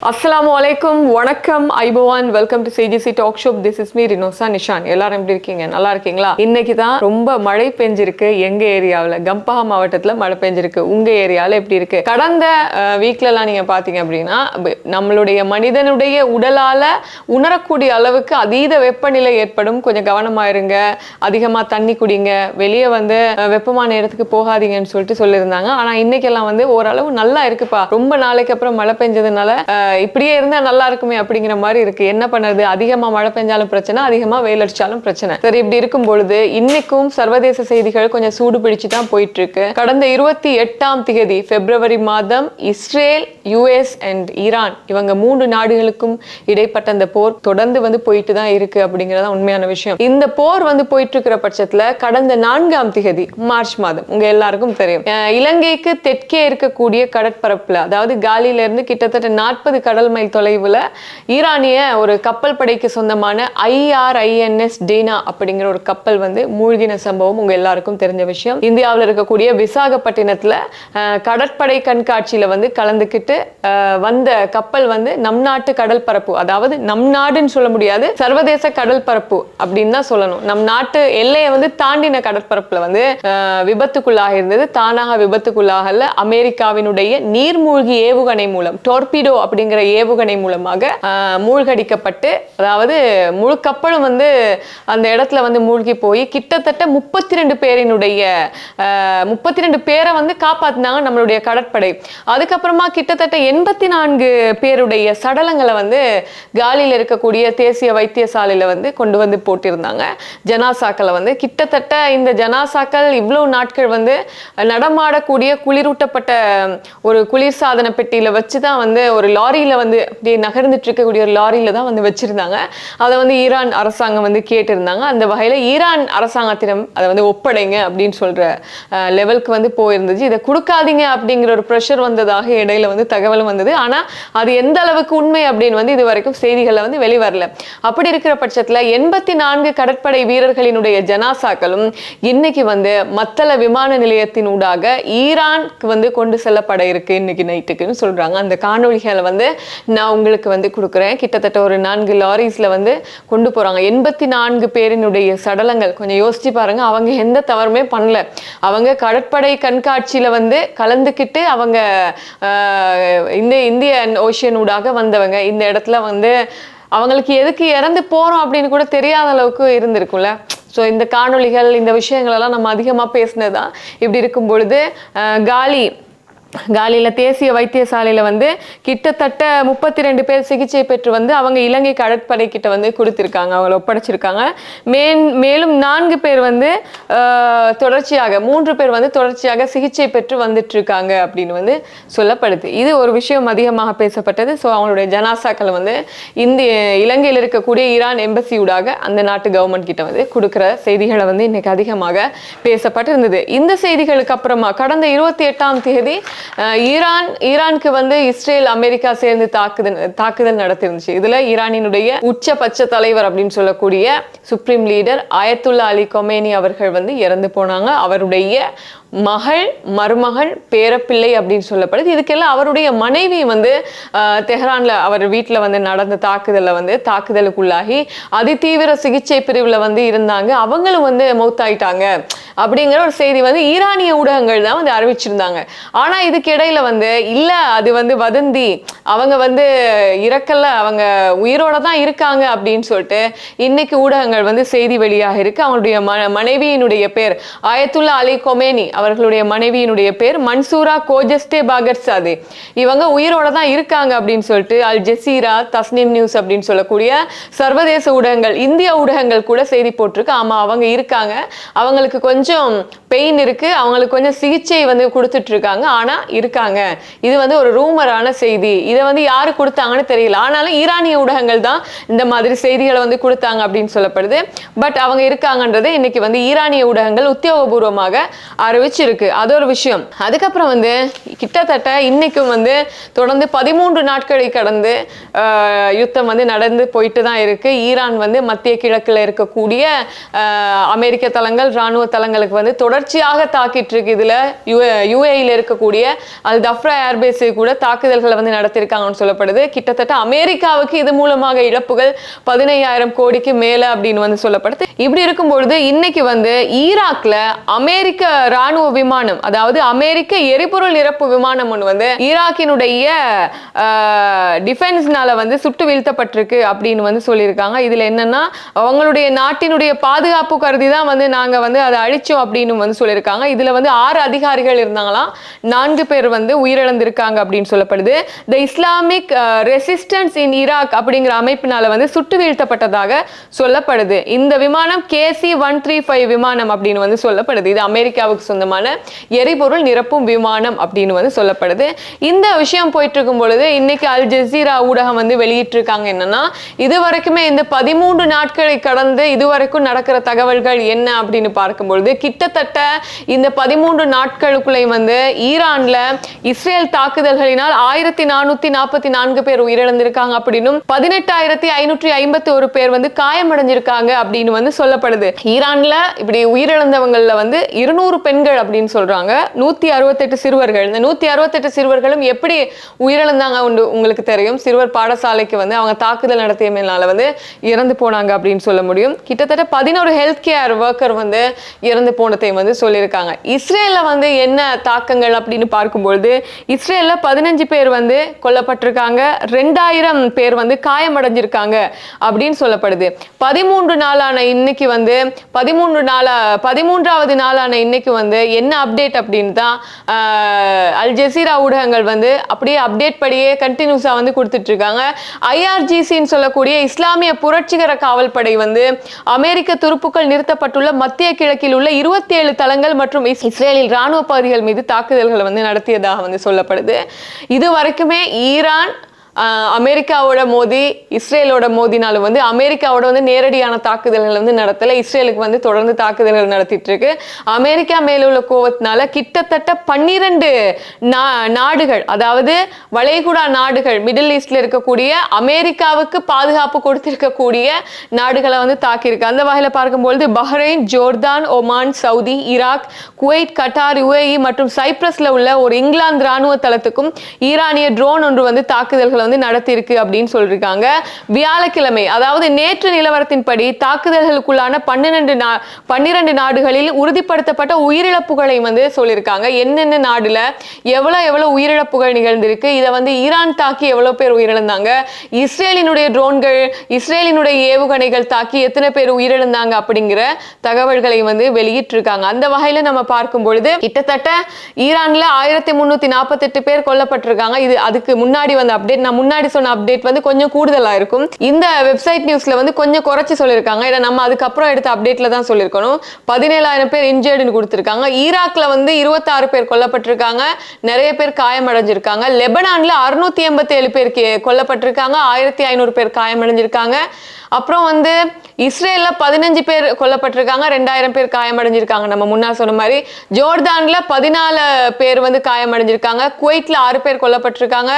Assalamu alaikum, வணக்கம், ஐபவான், welcome to CGC talk shop. This is me Rinosa Nishan. எல்லாரும் எப்படி இருக்கீங்க? நல்லா இருக்கீங்களா? இன்னைக்கு தான் ரொம்ப மழை பெஞ்சிருக்கு எங்க ஏரியாவில். கம்பஹா மாவட்டத்தில் மழை பெஞ்சிருக்கு. உங்க ஏரியாவில் எப்படி இருக்கு? கடந்த வீக்லலாம் நீங்க பாத்தீங்க அப்படின்னா நம்மளுடைய மனிதனுடைய உடலால உணரக்கூடிய அளவுக்கு அதீத வெப்பநிலை ஏற்படும். கொஞ்சம் கவனமா இருங்க, அதிகமா தண்ணி குடிங்க, வெளியே வெப்பமான இடத்துக்கு போகாதீங்கன்னு சொல்லிட்டு சொல்லியிருந்தாங்க. ஆனா இன்னைக்கெல்லாம் ஓரளவு நல்லா இருக்குப்பா, ரொம்ப நாளைக்கு அப்புறம் மழை பெஞ்சதுனால இப்படியே இருந்தா நல்லா இருக்குமே அப்படிங்கிற மாதிரி இருக்கு. என்ன பண்ணுறது, அதிகமா மழை பெஞ்சாலும் பிரச்சனை, அதிகமா வெயில் அடிச்சாலும் பிரச்சனை. சரி, இப்படி இருக்கும் பொழுது இன்னைக்கும் சர்வதேச செய்திகள் கொஞ்சம் சூடு பிடிச்சு தான் போயிட்டு இருக்கு. கடந்த 28ஆம் தேதி பிப்ரவரி மாதம் இஸ்ரேல், யுஎஸ் அண்ட் ஈரான் இவங்க 3 நாடுகளுக்கும் இடைப்பட்ட அந்த போர் தொடர்ந்து போயிட்டு தான் இருக்கு அப்படிங்கறத உண்மையான விஷயம். இந்த போர் போயிட்டு இருக்கிற பட்சத்துல கடந்த 4ஆம் தேதி மார்ச் மாதம் உங்க எல்லாருக்கும் தெரியும், இலங்கைக்கு தெற்கே இருக்கக்கூடிய கடற்பரப்புல, அதாவது காலில இருந்து கிட்டத்தட்ட 40 கடல் மைல் தொலைவுல ஈரானிய ஒரு கப்பல் படைக்கு சொந்தமான IRINS டேனா அப்படிங்கிற ஒரு கப்பல் மூழ்கின சம்பவம் உங்க எல்லாருக்கும் தெரிஞ்ச விஷயம். இந்தியாவில் இருக்கக்கூடிய விசாகப்பட்டினத்துல கடற்படை கண்காட்சியில கலந்துக்கிட்டு வந்த கப்பல் நம் நாட்டு கடல் பரப்பு, அதாவது நம் நாடுன்னு சொல்ல முடியாது, சர்வதேச கடல் பரப்பு அப்படின்னு தான் சொல்லணும். நம் நாட்டு எல்லையை தாண்டின கடற்பரப்புல விபத்துக்குள்ளாக இருந்தது. தானாக விபத்துக்குள்ளாகல, அமெரிக்காவினுடைய நீர்மூழ்கி ஏவுகணை மூலம், டோர்பிடோ அப்படிங்கிற ஏவுகணை மூலமாக மூழ்கடிக்கப்பட்டு, அதாவது முழு கப்பலும் அந்த இடத்துல மூழ்கி போய் கிட்டத்தட்ட 32 பேரினுடைய 32 பேரை காப்பாத்தினாங்க நம்மளுடைய கடற்படை. அதுக்கப்புறமா கிட்டத்தட்ட 84 பேருடைய சடலங்களை காலியில் இருக்கக்கூடிய தேசிய வைத்தியசாலையில கொண்டு போட்டிருந்தாங்க. ஜனாசாக்களை கிட்டத்தட்ட இந்த ஜனாசாக்கள் இவ்வளவு நாட்கள் நடமாடக்கூடிய குளிரூட்டப்பட்ட ஒரு குளிர்சாதன பெட்டியில வச்சுதான் ஒரு லாரியில அப்படியே நகர்ந்துட்டு இருக்கக்கூடிய ஒரு லாரியில தான் வச்சிருந்தாங்க. அதை ஈரான் அரசாங்கம் கேட்டிருந்தாங்க. அந்த வகையில ஈரான் அரசாங்கத்திடம் அதை ஒப்படைங்க அப்படின்னு சொல்ற லெவலுக்கு போயிருந்துச்சு. இதை கொடுக்காதீங்க அப்படிங்கிற ஒரு ப்ரெஷர் வந்ததாக இடையில தகவலும் வந்தது. ஆனா அது எந்த அளவுக்கு உண்மை அப்படின்னு இது வரைக்கும் செய்திகள்ல வெளிவரல. அப்படி இருக்கிற பட்சத்துல 84 கடற்படை வீரர்களினுடைய ஜனாசாக்களும் இன்னைக்கு மத்தள விமான நிலையத்தின் ஊடாக ஈரானுக்கு கொண்டு செல்லப்பட இருக்கு இன்னைக்கு நைட்டுக்குன்னு சொல்றாங்க. அந்த காணொலிகளை நான் உங்களுக்கு கொடுக்குறேன். கிட்டத்தட்ட ஒரு 4 லாரிஸ்ல கொண்டு போறாங்க. 84 பேரினுடைய சடலங்கள். கொஞ்சம் யோசிச்சு பாருங்க, அவங்க எந்த தவறுமே பண்ணல. அவங்க கடற்படை கண்காட்சியில கலந்துக்கிட்டு அவங்க இந்த இந்திய ஓஷியன் ஊடாக வந்தவங்க. இந்த இடத்துல அவங்களுக்கு எதுக்கு இறந்து போறோம் அப்படின்னு கூட தெரியாத அளவுக்கு இருந்திருக்கும்ல. ஸோ இந்த காணொலிகள், இந்த விஷயங்கள் எல்லாம் நம்ம அதிகமாக பேசினதுதான். இப்படி இருக்கும் பொழுது காலியில் தேசிய வைத்தியசாலையில் கிட்டத்தட்ட 32 பேர் சிகிச்சை பெற்று அவங்க இலங்கை கடற்படை கிட்ட கொடுத்திருக்காங்க, அவங்கள ஒப்படைச்சிருக்காங்க. மேலும் 4 பேர் தொடர்ச்சியாக 3 பேர் தொடர்ச்சியாக சிகிச்சை பெற்று வந்துட்டு இருக்காங்க அப்படின்னு சொல்லப்படுது. இது ஒரு விஷயம் அதிகமாக பேசப்பட்டது. ஸோ அவங்களுடைய ஜனாசாக்களை இலங்கையில் இருக்கக்கூடிய ஈரான் எம்பசியூடாக அந்த நாட்டு கவர்மெண்ட் கிட்ட கொடுக்குற செய்திகளை இன்னைக்கு அதிகமாக பேசப்பட்டிருந்தது. இந்த செய்திகளுக்கு அப்புறமா கடந்த 28ஆம் தேதி ஈரானுக்கு இஸ்ரேல், அமெரிக்கா சேர்ந்து தாக்குதல் நடத்திருந்துச்சு. இதுல ஈரானினுடைய உச்சபட்ச தலைவர் அப்படின்னு சொல்லக்கூடிய சுப்ரீம் லீடர் ஆயத்துல்லா அலி கொமேனி அவர்கள் இறந்து போனாங்க. அவருடைய மகள், மருமகள், பேரப்பிள்ளை அப்படின்னு சொல்லப்படுது. இதுக்கெல்லாம் அவருடைய மனைவி தெஹ்ரான்ல அவர் வீட்டில் நடந்த தாக்குதலுக்குள்ளாகி அதிதீவிர சிகிச்சை பிரிவுல இருந்தாங்க. அவங்களும் மௌத்தாயிட்டாங்க அப்படிங்கிற ஒரு செய்தி ஈரானிய ஊடகங்கள் தான் அறிவிச்சிருந்தாங்க. ஆனா இதுக்கு இடையில இல்ல, அது வதந்தி, அவங்க இறக்கல, அவங்க உயிரோட தான் இருக்காங்க அப்படின்னு சொல்லிட்டு இன்னைக்கு ஊடகங்கள் செய்தி வெளியாக இருக்கு. அவங்களுடைய மனைவியினுடைய பேர் ஆயத்துல்லா அலி கொமேனி, அவர்களுடைய மனைவியினுடைய பேர் மன்சூரா கோஜஸ்டே பாகர்சாதே. இவங்க உயிரோட தான் இருக்காங்க அப்படின்னு சொல்லிட்டு அல் ஜசீரா, தஸ்னீம் நியூஸ் அப்படின்னு சொல்லக்கூடிய சர்வதேச ஊடகங்கள், இந்திய ஊடகங்கள் கூட செய்தி போட்டிருக்கு. ஆமா, அவங்க இருக்காங்க, அவங்களுக்கு கொஞ்சம் பெயின் இருக்கு, அவங்களுக்கு கொஞ்சம் சிகிச்சை கொடுத்துட்டு இருக்காங்க, ஆனா இருக்காங்க. இது ஒரு ரூமரான செய்தி. இதை யாரு கொடுத்தாங்கன்னு தெரியல. ஆனாலும் ஈரானிய ஊடகங்கள் தான் இந்த மாதிரி செய்திகளை கொடுத்தாங்க அப்படின்னு சொல்லப்படுது. பட் அவங்க இருக்காங்கன்றதை இன்னைக்கு ஈரானிய ஊடகங்கள் உத்தியோகபூர்வமாக அறிவிச்சு வெடிச்சிருக்கு. அது ஒரு விஷயம். அதுக்கப்புறம் வந்து கிட்டத்தட்ட இன்னைக்கும் வந்து தொடர்ந்து 13 நாட்களை கடந்து யுத்தம் வந்து நடந்து போயிட்டு தான் இருக்கு. ஈரான் வந்து மத்திய கிழக்குல இருக்கக்கூடிய அமெரிக்க தளங்கள், ராணுவ தளங்களுக்கு வந்து தொடர்ச்சியாக தாக்கிட்டு இருக்கு. இதுல யுஏஇல இருக்கக்கூடிய அல் தஃப்ரா ஏர்பேஸ் கூட தாக்குதல்களை வந்து நடத்திருக்காங்கன்னு சொல்லப்படுது. கிட்டத்தட்ட அமெரிக்காவுக்கு இது மூலமாக இழப்புகள் 15,000 கோடிக்கு மேல அப்படின்னு வந்து சொல்லப்படுது. இப்படி இருக்கும் பொழுது இன்னைக்கு வந்து ஈராக்ல அமெரிக்க ராணுவ விமானம், அதாவது அமெரிக்க எரிபொருள் நிரப்பு விமானம் ஒன்று வந்து ஈராக்கினுடைய டிஃபென்ஸ்னால வந்து சுட்டு வீழ்த்தப்பட்டிருக்கு அப்படின்னு வந்து சொல்லியிருக்காங்க. இதுல என்னன்னா அவங்களுடைய நாட்டினுடைய பாதுகாப்பு கருதி தான் வந்து நாங்க வந்து அதை அழிச்சோம் அப்படின்னு வந்து சொல்லியிருக்காங்க. இதுல வந்து 6 அதிகாரிகள் இருந்தாங்களாம், 4 பேர் வந்து உயிரிழந்திருக்காங்க அப்படின்னு சொல்லப்படுது. The Islamic resistance in Iraq அப்படிங்கிற அமைப்பினால வந்து சுட்டு வீழ்த்தப்பட்டதாக சொல்லப்படுது. இந்த விமானம் KC-135 விமானம் அப்படின்னு வந்து சொல்லப்படுது. இது அமெரிக்காவுக்கு சொந்தமான எரிபொருள் நிரப்பும் விமானம் அப்படின்னு வந்து சொல்லப்படுது. இந்த விஷயம் போயிட்டு இருக்கும் பொழுது இன்னைக்கு அல் ஜசீரா ஊடகம் வந்து வெளியிட்டிருக்காங்க என்னன்னா, இதுவரைக்குமே இந்த 13 நாட்களை கடந்து இதுவரைக்கும் நடக்கிற தகவல்கள் என்ன அப்படின்னு பார்க்கும்பொழுது கிட்டத்தட்ட இந்த 13 நாட்களுக்குள்ளே வந்து ஈரான்ல இஸ்ரேல் தாக்குதல்களினால் 1444 பேர் உயிரிழந்திருக்காங்க அப்படின்னும் 18,551 பேர் வந்து காயமடைஞ்சிருக்காங்க அப்படின்னு வந்து சொல்லப்படுது. ஈரான்ல இப்படி உயிரிழந்தவங்கள்ல வந்து 200 பெண்கள் அப்படின்னு சொல்றாங்க, 168 சிறுவர்கள். இந்த 168 சிறுவர்களும் எப்படி உயிரிழந்தாங்க உங்களுக்கு தெரியும். சிறுவர் பாடசாலைக்கு வந்து அவங்க தாக்குதல் நடத்தியமையினால வந்து இறந்து போனாங்க அப்படின்னு சொல்ல முடியும். கிட்டத்தட்ட 11 ஹெல்த் கேர் ஒர்க்கர் வந்து இறந்து போனதையும் வந்து சொல்லியிருக்காங்க. இஸ்ரேல்ல வந்து என்ன தாக்கங்கள் அப்படின்னு பார்க்கும்பொழுது இஸ்ரேல்ல 15 பேர் வந்து கொல்லப்பட்டிருக்காங்க, 2000 பேர் வந்து காயமடைஞ்சிருக்காங்க அப்படின்னு சொல்லப்படுது. 13வது நாளான இன்னைக்கு வந்து என்ன அப்டேட் அப்படின்னு தான் அல் ஜசீரா ஊடகங்கள் வந்து அப்படியே அப்டேட் படியே கண்டினியூஸா வந்து கொடுத்துட்டு இருக்காங்க. IRGCன்னு சொல்லக்கூடிய இஸ்லாமிய புரட்சிகர காவல் படை வந்து அமெரிக்க துருப்புக்கள் நிறுத்தப்பட்டுள்ள மத்திய கிழக்கில் உள்ள 27 தளங்கள் மற்றும் இஸ்ரேலில் ராணுவ பகுதிகள் மீது தாக்குதல்களை வந்து நடத்தியதாக வந்து சொல்லப்படுது. இது வரைக்குமே ஈரான் அமெரிக்காவோட மோதி இஸ்ரேலோட மோதினாலும் வந்து அமெரிக்காவோட வந்து நேரடியான தாக்குதல்கள் வந்து நடத்தல. இஸ்ரேலுக்கு வந்து தொடர்ந்து தாக்குதல்கள் நடத்திட்டு இருக்கு. அமெரிக்கா மேல உள்ள கோவத்தினால கிட்டத்தட்ட 12 நாடுகள், அதாவது வளைகுடா நாடுகள், மிடில் ஈஸ்ட்ல இருக்கக்கூடிய அமெரிக்காவுக்கு பாதுகாப்பு கொடுத்திருக்கக்கூடிய நாடுகளை வந்து தாக்கியிருக்கு. அந்த வகையில பார்க்கும்போது Bahrain, Jordan, Oman, Saudi, Iraq, Kuwait, Qatar, UAE மற்றும் சைப்ரஸ்ல உள்ள ஒரு இங்கிலாந்து ராணுவ தளத்துக்கும் ஈரானிய ட்ரோன் ஒன்று வந்து தாக்குதல்களை வந்து நடத்தி இருக்கு அப்படின்னு சொல்லிருக்காங்க. வியாழக்கிழமை, அதாவது நேற்று நிலவரத்தின்படி தாக்குதல்களுக்குள்ளான 12 நாடுகளில் உறுதிப்படுத்தப்பட்ட உயிரிழப்புகளை வந்து சொல்லியிருக்காங்க. என்னென்ன நாடுல எவ்வளவு உயிரிழப்புகள் நிகழ்ந்திருக்கு, இதை வந்து ஈரான் தாக்கி எவ்வளவு பேர் உயிரிழந்தாங்க, இஸ்ரேலினுடைய ட்ரோன்கள், இஸ்ரேலினுடைய ஏவுகணைகள் தாக்கி எத்தனை பேர் உயிரிழந்தாங்க அப்படிங்கிற தகவல்களை வந்து வெளியிட்டிருக்காங்க. அந்த வகையில நம்ம பார்க்கும் பொழுது கிட்டத்தட்ட ஈரான்ல 1348 பேர் கொல்லப்பட்டிருக்காங்க. இது அதுக்கு முன்னாடி வந்து அப்டேட், நான் முன்னாடி சொன்ன அப்டேட் வந்து கொஞ்சம் கூடுதலா இருக்கும். இந்த வெப்சைட் நியூஸ்ல வந்து கொஞ்சம் குறைச்சு சொல்லியிருக்காங்க. இதை நம்ம அதுக்கப்புறம் எடுத்த அப்டேட்ல தான் சொல்லியிருக்கணும். 17,000 பேர் இன்ஜர்டுன்னு கொடுத்திருக்காங்க. ஈராக்ல வந்து 26 பேர் கொல்லப்பட்டிருக்காங்க, நிறைய பேர் காயமடைஞ்சிருக்காங்க. லெபனான்ல 687 பேர் கொல்லப்பட்டிருக்காங்க, 1,500 பேர் காயமடைஞ்சிருக்காங்க. அப்புறம் வந்து இஸ்ரேல்ல 15 பேர் கொல்லப்பட்டிருக்காங்க, 2000 பேர் காயமடைஞ்சிருக்காங்க. நம்ம முன்னாடி சொன்ன மாதிரி ஜோர்டான்ல 14 பேர் வந்து காயமடைஞ்சிருக்காங்க, குவைட்ல 6 பேர் கொல்லப்பட்டிருக்காங்க,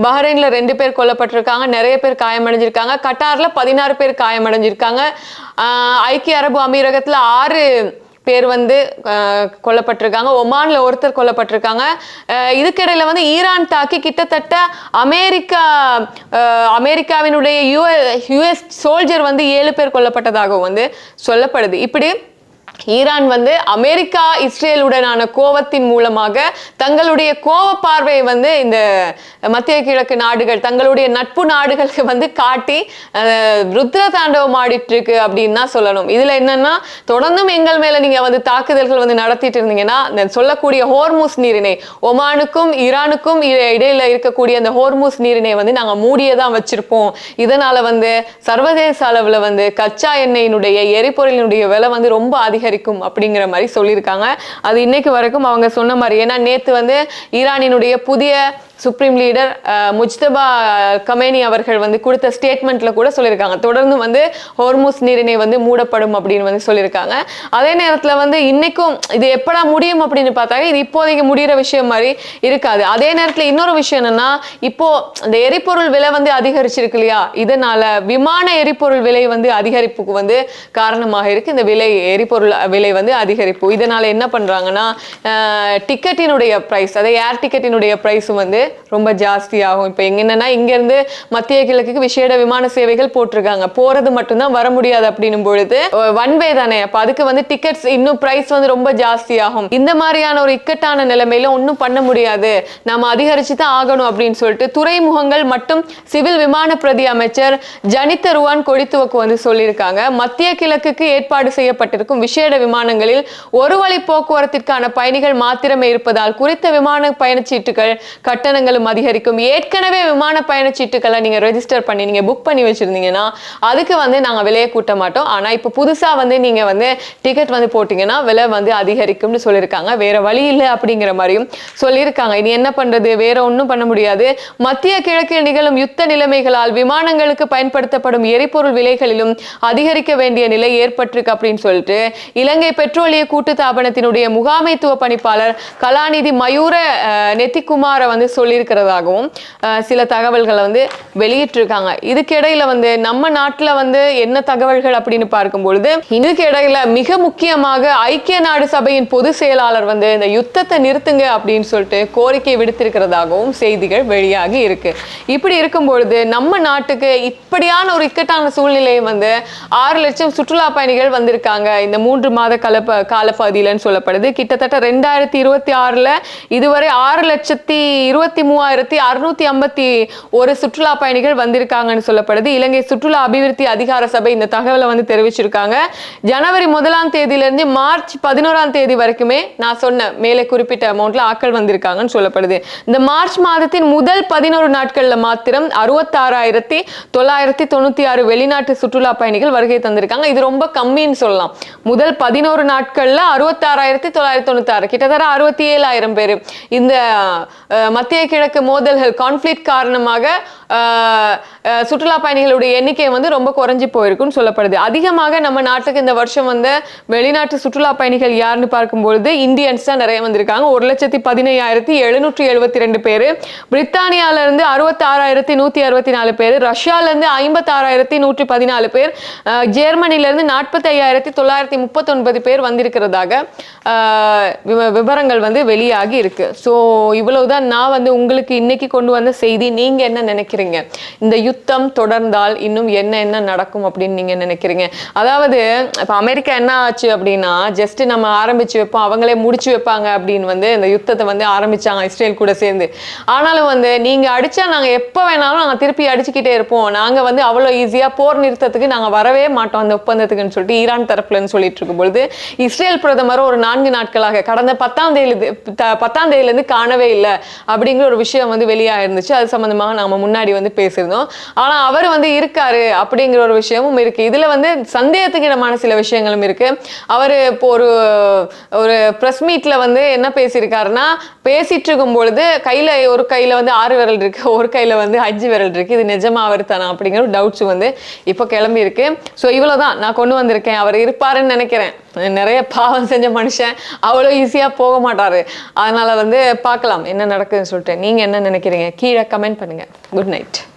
பஹ்ரைன்ல 2 பேர் கொல்லப்பட்டிருக்காங்க, நிறைய பேர் காயமடைஞ்சிருக்காங்க. கட்டார்ல 16 பேர் காயமடைஞ்சிருக்காங்க. ஐக்கிய அரபு அமீரகத்துல 6 பேர் வந்து கொல்லப்பட்டிருக்காங்க, ஒமான்ல ஒருத்தர் கொல்லப்பட்டிருக்காங்க. இதுக்கிடையில வந்து ஈரான் தாக்கி கிட்டத்தட்ட அமெரிக்காவினுடைய US சோல்ஜர் வந்து 7 பேர் கொல்லப்பட்டதாகவும் வந்து சொல்லப்படுது. இப்படி ஈரான் வந்து அமெரிக்கா இஸ்ரேலுடனான கோவத்தின் மூலமாக தங்களுடைய கோவ பார்வையை வந்து இந்த மத்திய கிழக்கு நாடுகள், தங்களுடைய நட்பு நாடுகளுக்கு வந்து காட்டி ருத்ர தாண்டவம் ஆடிட்டு இருக்கு அப்படின்னு தான் சொல்லணும். இதுல என்னன்னா, தொடர்ந்தும் எங்கள் மேல நீங்க வந்து தாக்குதல்கள் வந்து நடத்திட்டு இருந்தீங்கன்னா சொல்லக்கூடிய ஹோர்முஸ் நீரிணை, ஒமானுக்கும் ஈரானுக்கும் இடையில இருக்கக்கூடிய அந்த ஹோர்முஸ் நீரிணை வந்து நாங்க மூடியதான் வச்சிருப்போம். இதனால வந்து சர்வதேச அளவுல வந்து கச்சா எண்ணெயினுடைய எரிபொருளினுடைய விலை வந்து ரொம்ப அதிகரிக்கும் அப்படிங்கிற மாதிரி சொல்லியிருக்காங்க. அது இன்னைக்கு வரைக்கும் அவங்க சொன்ன மாதிரி, ஏன்னா நேத்து வந்து ஈரானினுடைய புதிய சுப்ரீம் லீடர் முஜ்தபா கமேனி அவர்கள் வந்து கொடுத்த ஸ்டேட்மெண்ட்ல கூட சொல்லியிருக்காங்க, தொடர்ந்து வந்து ஹோர்முஸ் நீரிணை வந்து மூடப்படும் அப்படின்னு வந்து சொல்லியிருக்காங்க. அதே நேரத்தில் வந்து இன்னைக்கும் இது எப்படா முடியும் அப்படின்னு பார்த்தாங்க, இது இப்போதைக்கு முடிகிற விஷயம் மாதிரி இருக்காது. அதே நேரத்தில் இன்னொரு விஷயம் என்னன்னா, இப்போ இந்த எரிபொருள் விலை வந்து அதிகரிச்சிருக்கு இல்லையா, இதனால விமான எரிபொருள் விலை வந்து அதிகரிப்புக்கு வந்து காரணமாக இருக்கு இந்த எரிபொருள் விலை வந்து அதிகரிப்பு. இதனால என்ன பண்றாங்கன்னா, டிக்கெட்டினுடைய பிரைஸ், அதாவது ஏர் டிக்கெட்டினுடைய பிரைஸும் வந்து ரொம்ப ஜாஸ்தி ஆகும். இப்போ என்னன்னா, இங்க இருந்து மத்திய கிழக்குக்கு விசேட விமான சேவைகள் போட்டிருக்காங்க, போறது மட்டும்தான் வர முடியாது அப்படின்னும் பொழுது ஒன் வே தானே, அப்ப அதுக்கு வந்து டிக்கெட்ஸ் இன்னும் பிரைஸ் வந்து ரொம்ப ஜாஸ்தி ஆகும். இந்த மாதிரியான ஒரு இக்கட்டான நிலைமையில ஒன்றும் பண்ண முடியாது, நாம அதிகரிச்சு தான் ஆகணும் அப்படின்னு சொல்லிட்டு துறைமுகங்கள் மற்றும் சிவில் விமான பிரதி அமைச்சர் ஜனித ருவான் கொடித்துவக்கு வந்து சொல்லியிருக்காங்க. மத்திய கிழக்குக்கு ஏற்பாடு செய்யப்பட்டிருக்கும் விசேட விமானங்களில் ஒரு வழி போக்குவரத்திற்கான பயணிகள் மாத்திரமே இருப்பதால் குறித்த விமான பயணச்சீட்டுகள் கட்டணங்களும் அதிகரிக்கும். ஏற்கனவே விமான பயணச்சீட்டுகளை நீங்க ரெஜிஸ்டர் பண்ணி நீங்க புக் பண்ணி வச்சிருந்தீங்கன்னா அதுக்கு வந்து நாங்க விலையை கூட்ட மாட்டோம், ஆனா இப்ப புதுசா வந்து நீங்க வந்து டிக்கெட் வந்து போட்டீங்கன்னா விலை வந்து அதிகரிக்கும்னு சொல்லியிருக்காங்க. வேற வழி இல்லை அப்படிங்கிற மாதிரியும் சொல்லியிருக்காங்க. இனி என்ன பண்றது, வேற ஒன்றும் பண்ண முடியாது. மத்திய கிழக்கில் நிகழும் யுத்த நிலைமைகளால் விமானங்களுக்கு பயன்படுத்தப்படும் எரிபொருள் விலைகளிலும் அதிகரிக்க வேண்டிய நிலை ஏற்பட்டிருக்கு அப்படின்னு சொல்லிட்டு இலங்கை பெட்ரோலிய கூட்டு தாபனத்தினுடைய முகாமைத்துவ பணிப்பாளர் கலாநிதி மயூர நெத்திக்குமார வந்து சொல்லியிருக்கிறதாகவும் சில தகவல்களை வந்து வெளியிட்டிருக்காங்க. இதுக்கு இடையில வந்து நம்ம நாட்டுல வந்து என்ன தகவல்கள் அப்படின்னு பார்க்கும்பொழுது, இதுக்கு இடையில மிக முக்கியமாக ஐக்கிய நாடு சபையின் பொதுச் செயலாளர் வந்து இந்த யுத்தத்தை நிறுத்துங்க அப்படின்னு சொல்லிட்டு கோரிக்கை விடுத்திருக்கிறதாகவும் செய்திகள் வெளியாகி இருக்கு. இப்படி இருக்கும் பொழுது நம்ம நாட்டுக்கு இப்படியான ஒரு இக்கட்டான சூழ்நிலையை வந்து 6 லட்சம் சுற்றுலா பயணிகள் வந்திருக்காங்க இந்த 3 மாத காலப்பகுதியிலன்னு சொல்லப்படுது. கிட்டத்தட்ட 2026ல இதுவரை 6,23,651 சுற்றுலா பயணிகள் வந்திருக்காங்கன்னு சொல்லப்படுது. இலங்கை சுற்றுலா அபிவிருத்தி அதிகார சபை இந்த தகவலை வந்து தெரிவிச்சிருக்காங்க. ஜனவரி 1ஆம் தேதியிலிருந்து மார்ச் 11ஆம் தேதி வரைக்குமே நான் சொன்ன மேலே குறிப்பிட்ட அமௌண்ட்ல ஆட்கள் வந்திருக்காங்கன்னு சொல்லப்படுது. இந்த மார்ச் மாதத்தின் முதல் 11 நாட்கள்ல மாத்திரம் 66,996 வெளிநாட்டு சுற்றுலா பயணிகள் வருகை தந்திருக்காங்க. இது ரொம்ப கம்மின்னு சொல்லலாம். முதல் 11 நாட்கள்ல 66,996, கிட்டத்தட்ட 67,000 பேர் இந்த மத்திய கிழக்கு மோதல்கள் கான்ஃபிளிக்ட் காரணமாக சுற்றுலா பயணிகளுடைய எண்ணிக்கை வந்து ரொம்ப குறைஞ்சி போயிருக்குன்னு சொல்லப்படுது. அதிகமாக நம்ம நாட்டுக்கு இந்த வருஷம் வந்து வெளிநாட்டு சுற்றுலா பயணிகள் யாருன்னு பார்க்கும்பொழுது இந்தியன்ஸ் தான் நிறைய வந்திருக்காங்க. 1,15,772 பேர், பிரித்தானியால இருந்து 66,164 பேர், ரஷ்யால இருந்து 56,114 பேர், ஜெர்மனில இருந்து 45,939 பேர் வந்திருக்கிறதாக விவரங்கள் வந்து வெளியாகி இருக்கு. ஸோ இவ்வளவுதான் நான் வந்து உங்களுக்கு இன்னைக்கு கொண்டு வந்த செய்தி. நீங்க என்ன நினைக்கிறீங்க? இந்த யுத்தம் தொடர்ந்தால் இன்னும் என்ன நடக்கும் அப்படின்னு நீங்க நினைக்கிறீங்க? அதாவது இப்ப அமெரிக்கா என்ன ஆச்சு அப்படின்னா, ஜஸ்ட் நம்ம ஆரம்பிச்சு வைப்போம் அவங்களே முடிச்சு வைப்பாங்க அப்படின்னு வந்து இந்த யுத்தத்தை வந்து ஆரம்பிச்சாங்க இஸ்ரேல் கூட சேர்ந்து. ஆனாலும் வந்து நீங்க அடிச்சா நாங்க எப்ப வேணாலும் நாங்க திருப்பி அடிச்சுக்கிட்டே இருப்போம், நாங்க வந்து அவ்வளவு ஈஸியா போர் நிறுத்தத்துக்கு நாங்க வரவே மாட்டோம் அந்த ஒப்பந்தத்துக்குன்னு சொல்லிட்டு ஈரான் தரப்புலன்னு சொல்லிட்டு இருக்கும் பொழுது இஸ்ரேல் பிரதமர் ஒரு 4 நாட்களாக கடந்த 10ஆம் தேதியிலிருந்து காணவே இல்லை அப்படிங்கிற ஒரு விஷயம் வந்து வெளியா இருந்துச்சு. அது சம்பந்தமாக நாம முன்னாடி வந்து பேசியிருந்தோம். ஆனா அவர் வந்து இருக்காரு அப்படிங்கிற ஒரு விஷயமும் இருக்கு. இதுல வந்து சந்தேகத்துக்கு இடமான சில விஷயங்களும் இருக்கு. அவர் இப்போ ஒரு பிரஸ் மீட்ல வந்து என்ன பேசியிருக்காருன்னா, பேசிட்டு இருக்கும் பொழுது ஒரு கையில வந்து 6 விரல் இருக்கு, ஒரு கையில வந்து 5 விரல் இருக்கு, இது நிஜமா அவர் தானா அப்படிங்கிற டவுட்ஸ் வந்து இப்போ கிளம்பி இருக்கு. ஸோ இவ்வளவுதான் நான் கொண்டு வந்திருக்கேன். அவர் இருப்பாருன்னு நினைக்கிறேன். நிறைய பாவம் செஞ்ச மனுஷன், அவ்வளோ ஈஸியா போக மாட்டாரு. அதனால வந்து பார்க்கலாம் என்ன நடக்குதுன்னு சொல்லிட்டு. நீங்க என்ன நினைக்கிறீங்க? கீழே கமெண்ட் பண்ணுங்க. Good night.